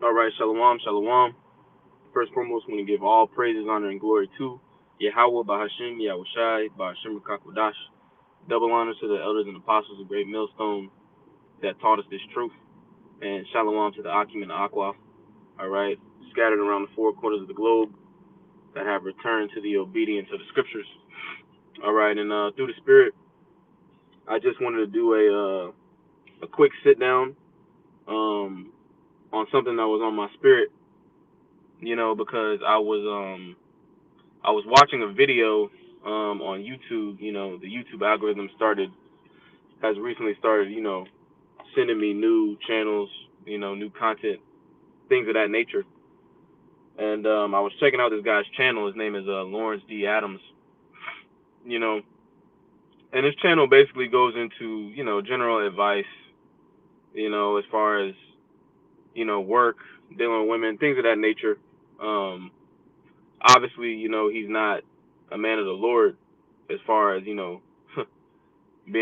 All right, shalom, shalom. First and foremost, we want to give all praises, honor, and glory to Yahweh, Bahashim, Yahushai, Bahashim Kakwadash. Double honor to the elders and apostles of Great Millstone that taught us this truth. And shalom to the Akim and the Aqua, all right, scattered around the four corners of the globe that have returned to the obedience of the scriptures. All right, and through the Spirit, I just wanted to do a quick sit down on something that was on my spirit, because I was watching a video on YouTube. The YouTube algorithm has recently started, sending me new channels, new content, things of that nature. And I was checking out this guy's channel. His name is Lawrence D. Adams. You know, and his channel basically goes into, general advice, as far as, work, dealing with women, things of that nature. Um, Obviously, he's not a man of the Lord as far as, being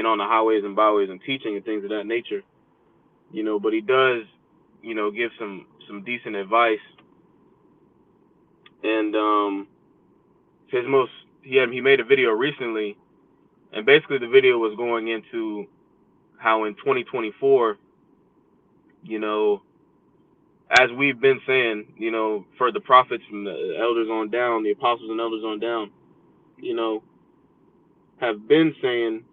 on the highways and byways and teaching and things of that nature, but he does, give some decent advice. And his most he made a video recently, and basically the video was going into how in 2024, you know, as we've been saying, for the prophets from the elders on down, the apostles and elders on down, you know, have been saying,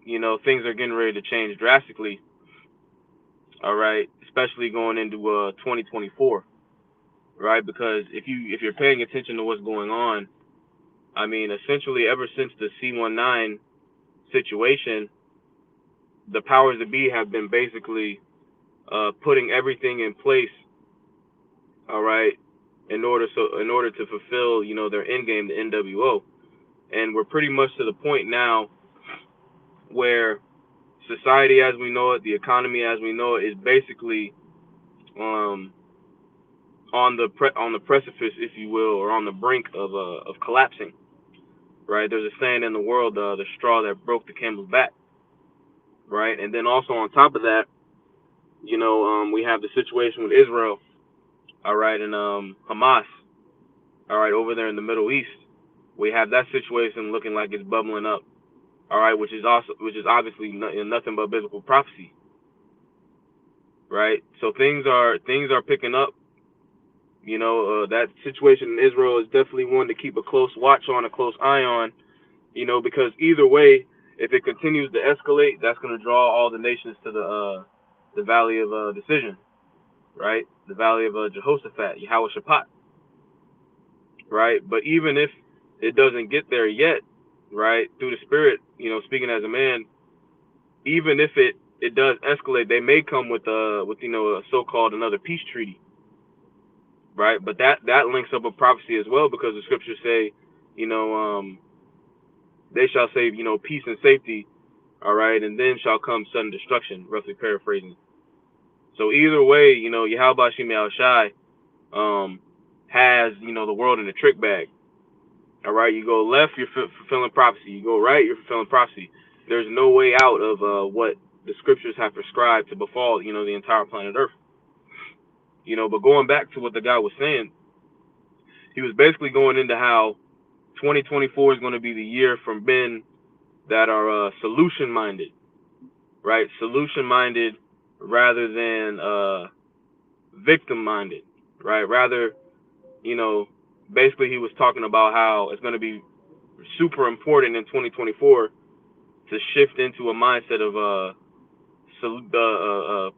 things are getting ready to change drastically. All right, especially going into 2024, right? Because if you're paying attention to what's going on, I mean, essentially ever since the C-19 situation, the powers that be have been basically putting everything in place, all right, in order to fulfill, their end game, the NWO. And we're pretty much to the point now where society as we know it, the economy as we know it, is basically um, on the precipice, if you will, or on the brink of collapsing. Right? There's a saying in the world, the straw that broke the camel's back. Right? And then also on top of that, we have the situation with Israel. All right, and Hamas. All right, over there in the Middle East, we have that situation looking like it's bubbling up. All right, which is obviously nothing but biblical prophecy. Right? So things are picking up. That situation in Israel is definitely one to keep a close watch on, a close eye on, because either way, if it continues to escalate, that's going to draw all the nations to the valley of decision, right? The valley of Jehoshaphat, Yahweh Shaphat, right? But even if it doesn't get there yet, right, through the Spirit, speaking as a man, even if it does escalate, they may come with a so-called another peace treaty, right? But that links up with prophecy as well, because the scriptures say, you know, they shall say, peace and safety, all right, and then shall come sudden destruction, roughly paraphrasing. So either way, Yahweh Shem Shai has, the world in a trick bag. All right, you go left, you're fulfilling prophecy. You go right, you're fulfilling prophecy. There's no way out of what the scriptures have prescribed to befall, the entire planet Earth. But going back to what the guy was saying, he was basically going into how 2024 is going to be the year for men that are solution minded, right? Solution minded rather than victim minded, right? Rather, basically he was talking about how it's going to be super important in 2024 to shift into a mindset of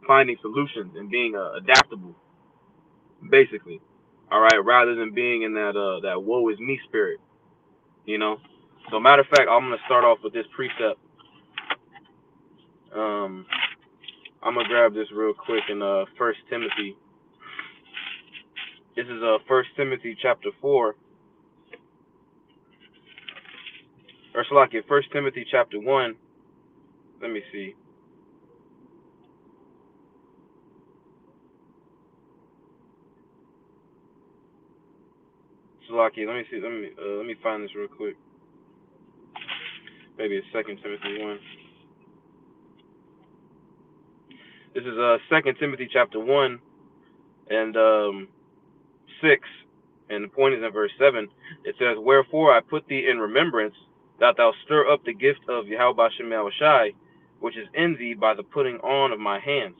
finding solutions and being adaptable, basically. All right, rather than being in that woe is me spirit, So matter of fact, I'm gonna start off with this precept. Um, I'm gonna grab this real quick in First Timothy. This is First Timothy chapter 4, or Salakia, First Timothy chapter 1. Let me see. Salakia, let me see. Let me find this real quick. Maybe it's Second Timothy 1. This is Second Timothy chapter 1, and 6, and the point is in verse 7. It says, "Wherefore I put thee in remembrance, that thou stir up the gift of Yahweh Shem Yahushai, which is in thee by the putting on of my hands."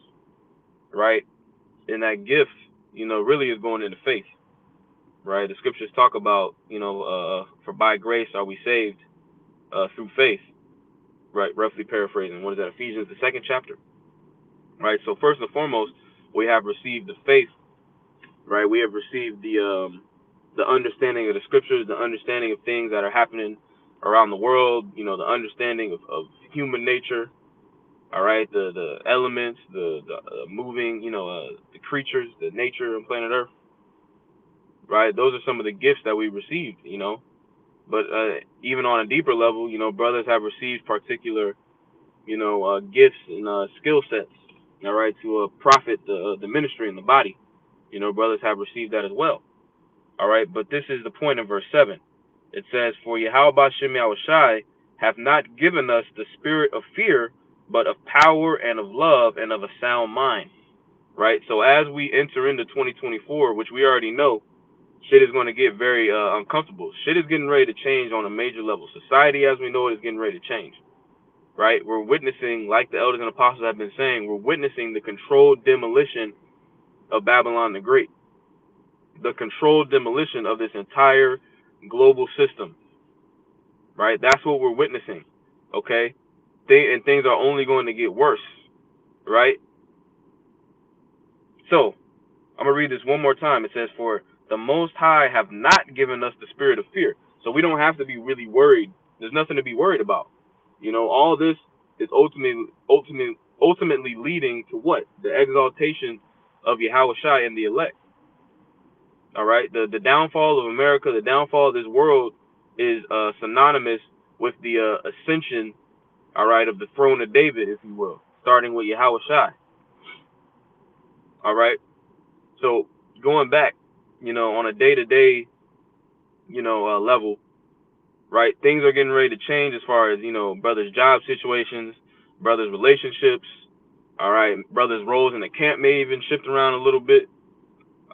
Right? And that gift, really is going into faith. Right? The scriptures talk about, for by grace are we saved through faith. Right? Roughly paraphrasing. What is that? Ephesians, the 2nd chapter. Right? So first and foremost, we have received the faith. Right? We have received the understanding of the scriptures, the understanding of things that are happening around the world, the understanding of human nature, all right, the elements, the moving, the creatures, the nature on planet Earth, right? Those are some of the gifts that we received, But even on a deeper level, brothers have received particular, gifts and skill sets, all right, to profit the ministry and the body. Brothers have received that as well. All right, but this is the point in verse 7. It says, "For Yahweh Shem Yahushai hath not given us the spirit of fear, but of power and of love and of a sound mind." Right? So as we enter into 2024, which we already know, shit is going to get very uncomfortable. Shit is getting ready to change on a major level. Society as we know it is getting ready to change. Right? We're witnessing, like the elders and apostles have been saying, we're witnessing the controlled demolition of Babylon the Great. The controlled demolition of this entire global system, right? That's what we're witnessing, okay? And things are only going to get worse, right? So, I'm going to read this one more time. It says, "For the Most High have not given us the spirit of fear." So we don't have to be really worried. There's nothing to be worried about. All this is ultimately leading to what? The exaltation of Yahushua and the elect. All right, the downfall of America, the downfall of this world is synonymous with the ascension, all right, of the throne of David, if you will, starting with Yahushua. All right, so going back, on a day-to-day, level, right, things are getting ready to change as far as, brothers' job situations, brothers' relationships, all right, brothers' roles in the camp may even shift around a little bit,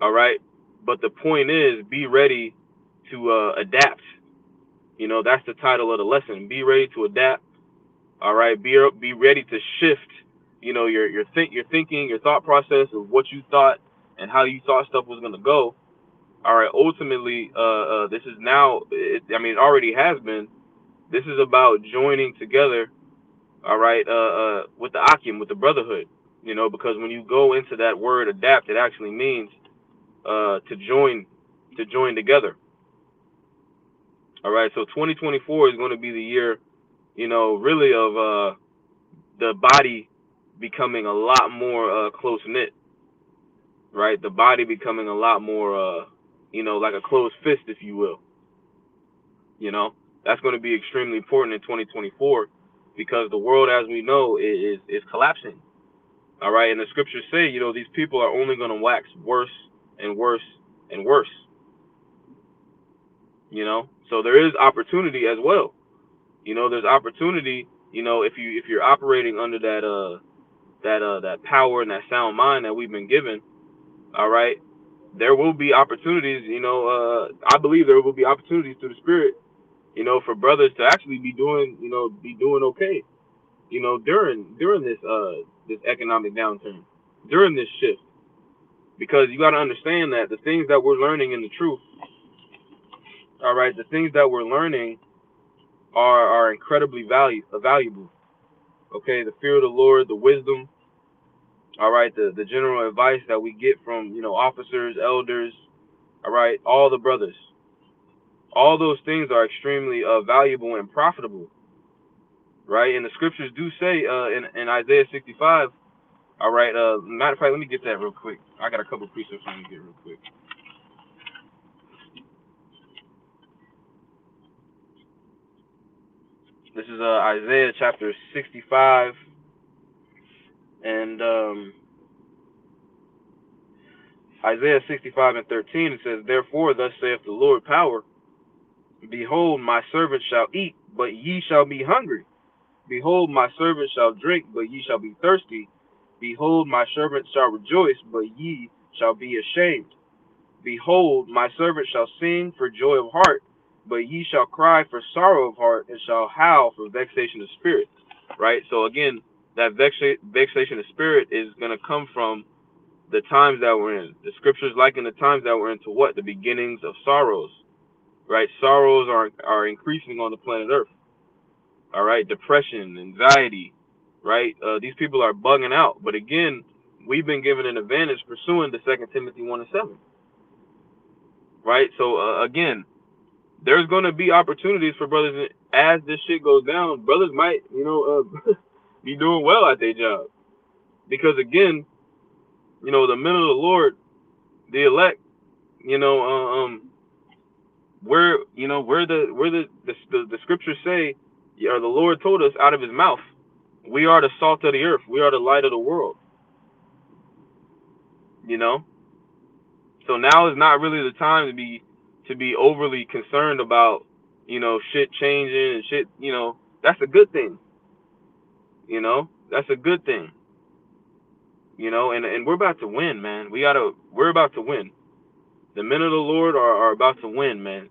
all right, but the point is, be ready to adapt. That's the title of the lesson. Be ready to adapt. All right. Be ready to shift. Your thinking, your thought process of what you thought and how you thought stuff was gonna go. All right. Ultimately, this is now. It already has been. This is about joining together. All right. With the Akim, with the brotherhood. Because when you go into that word adapt, it actually means to join together. All right. So 2024 is going to be the year, really of the body becoming a lot more close knit, right? The body becoming a lot more, like a closed fist, if you will. That's going to be extremely important in 2024 because the world, as we know, is collapsing. All right, and the scriptures say, these people are only going to wax worse and worse and worse. So there is opportunity as well. There's opportunity. If you're operating under that power and that sound mind that we've been given, all right, there will be opportunities. I believe there will be opportunities through the Spirit, for brothers to actually be doing okay, during this economic downturn, during this shift, because you got to understand that the things that we're learning in the truth, all right, the things that we're learning are incredibly valuable. Okay, the fear of the Lord, the wisdom, all right, the general advice that we get from officers, elders, all right, all the brothers, all those things are extremely valuable and profitable, right? And the scriptures do say in Isaiah 65, all right, matter of fact, let me get that real quick. I got a couple precepts let me get real quick. This is Isaiah chapter 65 and Isaiah 65 and 13. It says, "Therefore thus saith the Lord power, behold, my servant shall eat, but ye shall be hungry. Behold, my servant shall drink, but ye shall be thirsty. Behold, my servant shall rejoice, but ye shall be ashamed. Behold, my servant shall sing for joy of heart, but ye shall cry for sorrow of heart, and shall howl for vexation of spirit. Right? So again, that vexation of spirit is going to come from the times that we're in. The scriptures liken the times that we're in to what? The beginnings of sorrows. Right? Sorrows are increasing on the planet Earth. All right? Depression, anxiety. Right? These people are bugging out. But again, we've been given an advantage pursuing the 2 Timothy 1:7. Right? So again, there's going to be opportunities for brothers as this shit goes down. Brothers might, be doing well at their job, because again, the men of the Lord, the elect, where the scriptures say, or the Lord told us out of His mouth, we are the salt of the earth, we are the light of the world. So now is not really the time to be overly concerned about shit changing and shit. That's a good thing. That's a good thing. And we're about to win, man. We're about to win. The men of the Lord are about to win, man.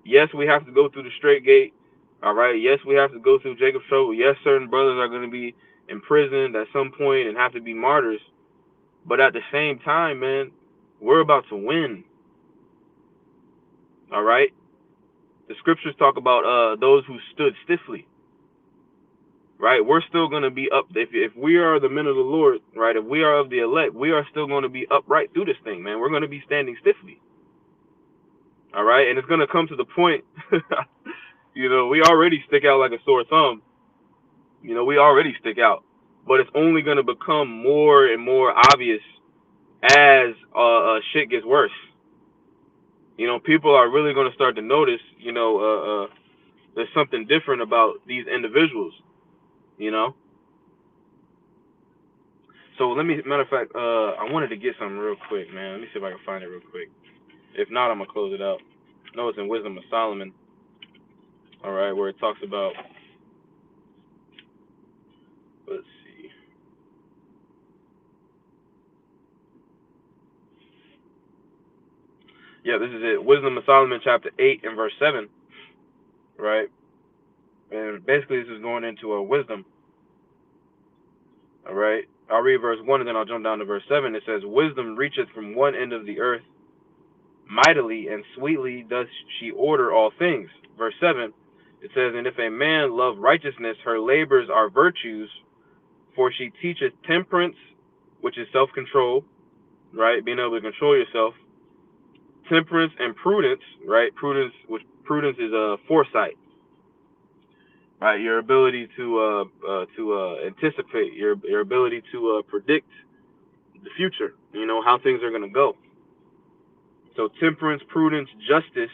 Yes, we have to go through the straight gate. All right. Yes, we have to go through Jacob's trouble. Yes, certain brothers are going to be imprisoned at some point and have to be martyrs. But at the same time, man, we're about to win. All right. The scriptures talk about those who stood stiffly. Right, we're still going to be up. If we are the men of the Lord, right, if we are of the elect, we are still going to be upright through this thing, man. We're going to be standing stiffly. All right, and it's going to come to the point, we already stick out like a sore thumb. We already stick out, but it's only going to become more and more obvious as shit gets worse. People are really going to start to notice, there's something different about these individuals, So matter of fact, I wanted to get something real quick, man. Let me see if I can find it real quick. If not, I'm going to close it out. No, it's in Wisdom of Solomon. All right, where it talks about, let's see. Yeah, this is it. Wisdom of Solomon, chapter 8 and verse 7. Right? And basically, this is going into a wisdom. All right? I'll read verse 1 and then I'll jump down to verse 7. It says, wisdom reacheth from one end of the earth mightily, and sweetly does she order all things. Verse 7, it says, and if a man love righteousness, her labors are virtues, for she teacheth temperance, which is self-control, right? Being able to control yourself. Temperance and prudence, right? Prudence is foresight, right? Your ability to anticipate, your ability to predict the future, how things are going to go. So temperance, prudence, justice,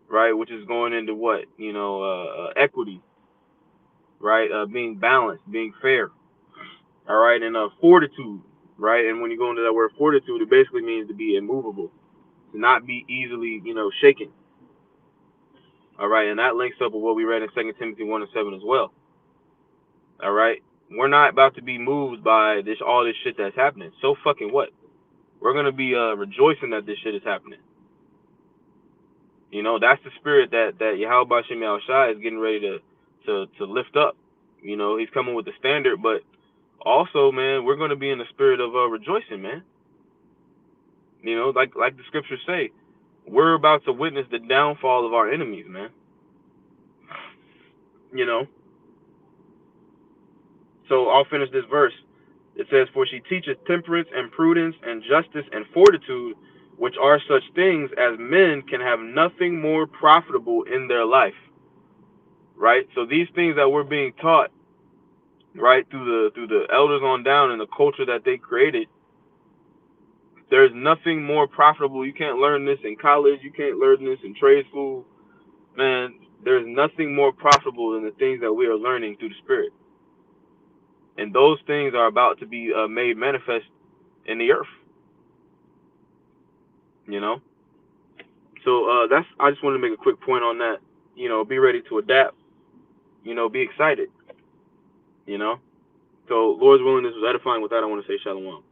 right, which is going into what? Equity, right? Being balanced, being fair, all right? And fortitude, right? And when you go into that word fortitude, it basically means to be immovable, to not be easily, shaken, all right? And that links up with what we read in 2 Timothy 1:7 as well, all right? We're not about to be moved by all this shit that's happening. So fucking what? We're going to be rejoicing that this shit is happening. That's the spirit that Yahweh Bashim Yahushua is getting ready to lift up. He's coming with the standard, but also, man, we're going to be in the spirit of rejoicing, man. Like the scriptures say, we're about to witness the downfall of our enemies, man. So I'll finish this verse. It says, for she teacheth temperance and prudence and justice and fortitude, which are such things as men can have nothing more profitable in their life. Right? So these things that we're being taught, right, through the elders on down and the culture that they created, there's nothing more profitable. You can't learn this in college. You can't learn this in trade school. Man, there's nothing more profitable than the things that we are learning through the Spirit. And those things are about to be made manifest in the earth. So I just wanted to make a quick point on that. Be ready to adapt. Be excited. So Lord's willing, this was edifying. With that, I want to say shalom.